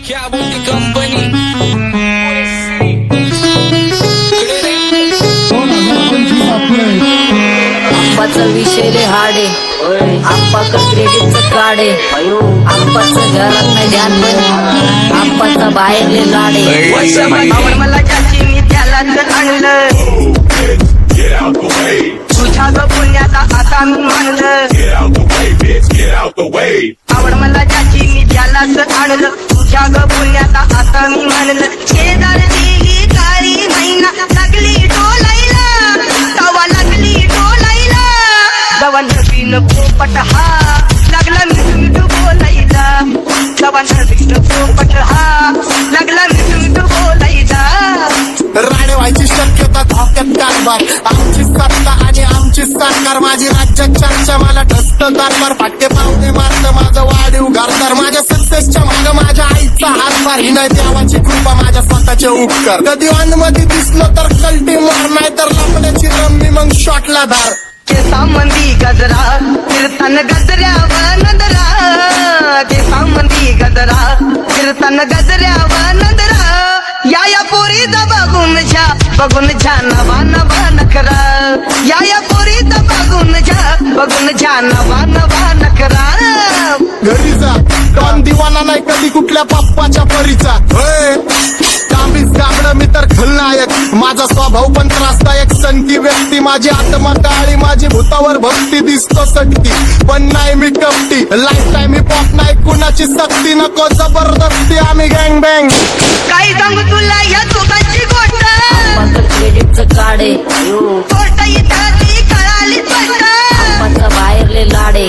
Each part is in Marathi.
क्या बोलती कंपनी आप्पाचा विषय रे हाडे आप्पाचं क्रेडिटचं काढे आप्पाचं घरात नाही ध्यान पण आप्पाचा बाहेरले लाडे आवड मला ज्याची मी त्यालाच आणलं तुझ्या ग पुण्याचा आता मी मानलं आवड मला ज्याची मी त्यालाच आणलं तुझ्या ग पुण्याचा आता मी मानलं शेजार दिली काळी महिना लागली डोलायला तवा लागली डोलायला जवा नवीन पोपट हा लागला मिठू बोलायला जवा नवीन पोपट हा लागला मिठू बोलायला राणे व्हायची शक्यता धोक्यात कारभार आमची सत्ता आणि आमची सरकार माझी राज्यात चर्चा मला ठसत कारभार फाटके पावणे मारत माझं वाढीव घरदार माझ्या सक्सेसच्या माग माझ्या आईचा हातभार ही नाही देवाची कृपा माझ्या स्वतःचे उपकार कधी मध्ये दिसलं तर कल्टी मार नाही तर लपण्याची रम्मी मग शॉटला धार केसामंदी गजरा फिरताना गजऱ्यावर नजरा केसामंदी गजरा फिरताना गजऱ्यावर नजरा या पोरीचा बघून झा नवा नवा नखरा या पोरीचा बघून झा नवा नवा नखरा घरी जा डॉन दिवाना नाही कधी कुठल्या पप्पाच्या परीचा कामीच गाबड मी तर खलनायक माझा स्वभाव पण त्रासदायक सनकी व्यक्ती माझी आत्मा काळी माझी भूतावर भक्ती दिसतो सटकी पण नाही मी कपटी लाईफ टाईम ही पॉप नाही कुणाची सक्ती नको जबरदस्ती आम्ही गँग बँग काही सांगू तुला या दोघांची गोष्ट आप्पाचं क्रेडिटचं काढे गोष्ट इथं ती कळाली स्पष्ट आप्पाचा बाहेरले लाडे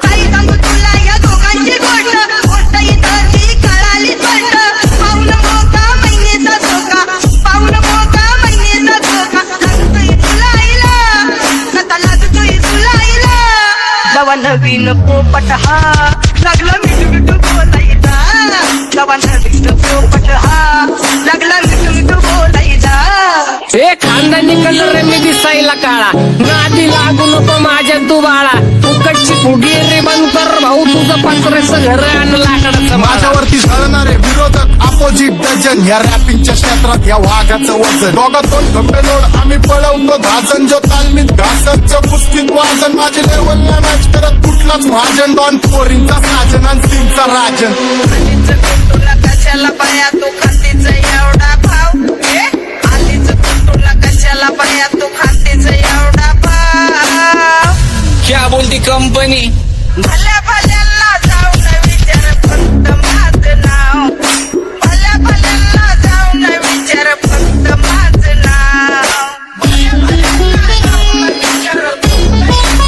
काही सांगू तुला या दोघांची गोष्ट इथं ती कळाली स्पष्ट पाऊल मोका महिनेचा धोका पाऊल मोका महिनेचा धोका लागतोय तुला आईला नका लागतोय तुला आईला जवा नवीन पोपट हा लागला मिठू बोलायचा जवा नवीन पोपट हा लागला मिठू बोलायचा ए खानदानी कलर रे मी दिसायला काळा नादी लागू नको माझ्या तू बाळा फुकटची फुगी रे बंद कर भाऊ तुझं पात्रेचं घर आणि लाकडाचं माझ्यावरती झळणारे विरोधक अपोजिट डझन या रॅपिंगच्या क्षेत्रात या वाघाचं वजन दोघातून खंबे लोड आम्ही पळवतो धाजन जो तालमीत घासतचं पुस्तीत वाजन माझी लेवल नाही मॅच करत कुठलाच भाजन डॉन पोरींचा साजन आणि सिंगचा राजन तुला कशाला पाया तू खातीचा एवढा भाव आलीच तुला कशाला पाया तू खातीचा एवढा भाव क्या बोलती कंपनी भल्या भल्यांना जाऊन विचार फक्त माझं नाव भल्या भल्यांना जाऊन विचार फक्त माझं नाव भल्या भल्यांना जाऊन विचार फक्त माझं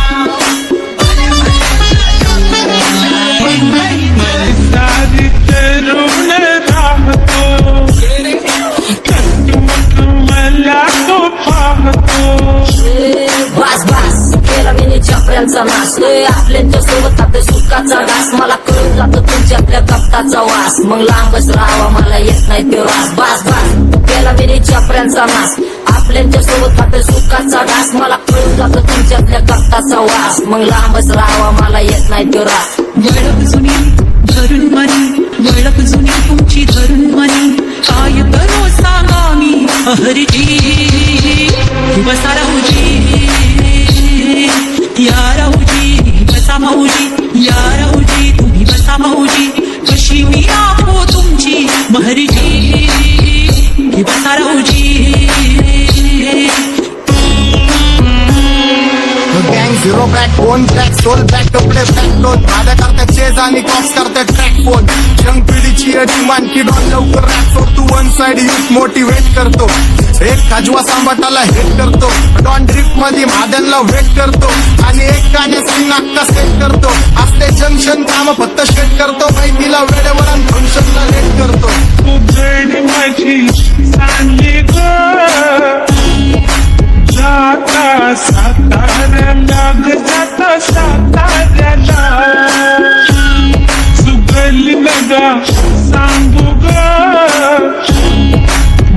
नाव भल्या सारी तरुण राहतो मला तो पाहतो बास बास केला मी चपऱ्यांचा नाश आपल्या सोबत आपल्या सुखाचा घास मला कळून जातो तुमच्यातल्या कपटाचा वास मग लांबच राहावा मला येत नाही तो रास बास बास केला मी चपऱ्यांचा नाश आपल्या सोबत आपल्या सुखाचा घास मला कळून जातो तुमच्यातल्या कपटाचा वास मग लांबच राहावा मला येत नाही तो रास वळख जुनी धरून मनी वळख जुनी तुमची धरून मनी काय करो सांगा मी हरजी बसा राहूजी या राहूजी बसा भाऊजी या राहूजी तुम्ही बसा भाऊजी कशी मी राहो तुमची महरजी बसा राहूजी गँग zero back phone track soul back कपडे बॅक दोन भाड्या करतात चेज आणि कॉप्स करतात ट्रॅक फोन यंग पिढीची डिमांड की डॉन लवकर रॅप सोड तू वन साइड युथ मोटिवेट करतो एक काजवा सांबाटाला हेट करतो डॉन ड्रिफ्ट मध्ये महादनला वेट करतो आणि एक गाण्याची नाक्का सेट करतो असते जंक्शन काम फक्त शेट करतो माहितीला वेळेवर आणि फंक्शनला लेट करतो तुझडी माझी चांगली ग जाता साताऱ्याला ग जाता साताऱ्याला सुगली नगा सांगू ग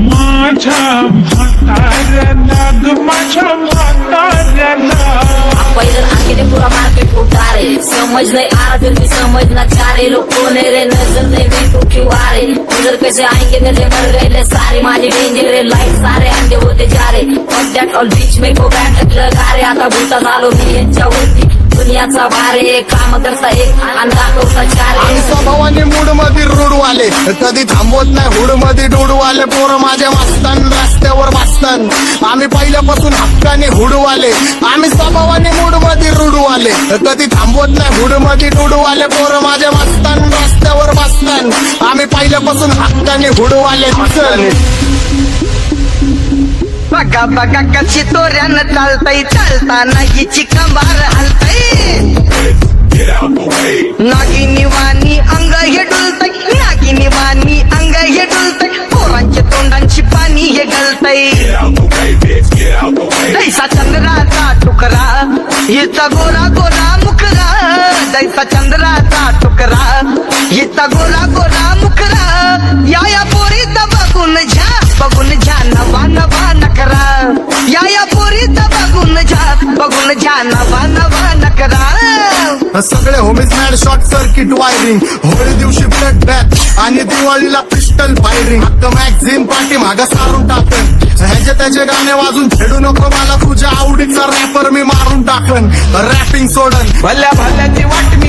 माझ्या म्हाताऱ्याला ग माझ्या म्हाताऱ्याला पहिलं आखिरे पुरा मार्केट उतारे समज नहीं आ रहा फिर भी समझना चाह रहे लोग कौन है रे नजर नहीं तू क्यों आ रहे उधर कैसे आएंगे मेरे मर गए सारे माझे डेंजर लाईट सारे अंडे होते जा रे और दॅट ऑल बीच में गो बॅट लगा रे आता भूता झालो मी यांच्यावरती दुनियाचा भारे काम करता एक आणि दाखवता चार आणि स्वभावाने मूड मध्ये रूडवाले कधी थांबवत नाही हुड मध्ये डोडवाले पोरं माझ्या मस्तान रस्त्यावर बसतान आम्ही पहिल्यापासून हक्काने हुडवाले आम्ही स्वभावाने मूड मध्ये रूडवाले कधी थांबवत नाही हुड मध्ये डोडवाले पोरं माझ्या मस्तान रस्त्यावर बसतान आम्ही पहिल्यापासून हक्काने हुडवाले चल बघा बघा कशी तोऱ्यानं चालतय चालताना हिची कंबार हलतय नागिनी वाणी अंग हे डुलतय नागिनी वाणी अंग हे डुलतय पोरांच्या तोंडांची पाणी हे गळतय जैसा चंद्राचा तुकडा हिचा गोरा गोरा मुखरा जैसा चंद्राचा तुकडा हिचा गोरा गोरा मुखरा या पोरीचा बघून झा नवा नवा नकरा या पोरीचा बघून झा नवा नवा नकरा सगळे homies mad short circuit wiring Holi दिवशी ब्लड बॅथ आणि दिवाळीला पिस्टल फायरिंग हक्क मॅगझिन पाठी मागा सारून टाकन ह्याचे त्याचे गाणे वाजून खेळू नको मला तुझ्या आवडीचा रॅपर मी मारून टाकन रॅपिंग सोडन भल्या भल्याची वाट मी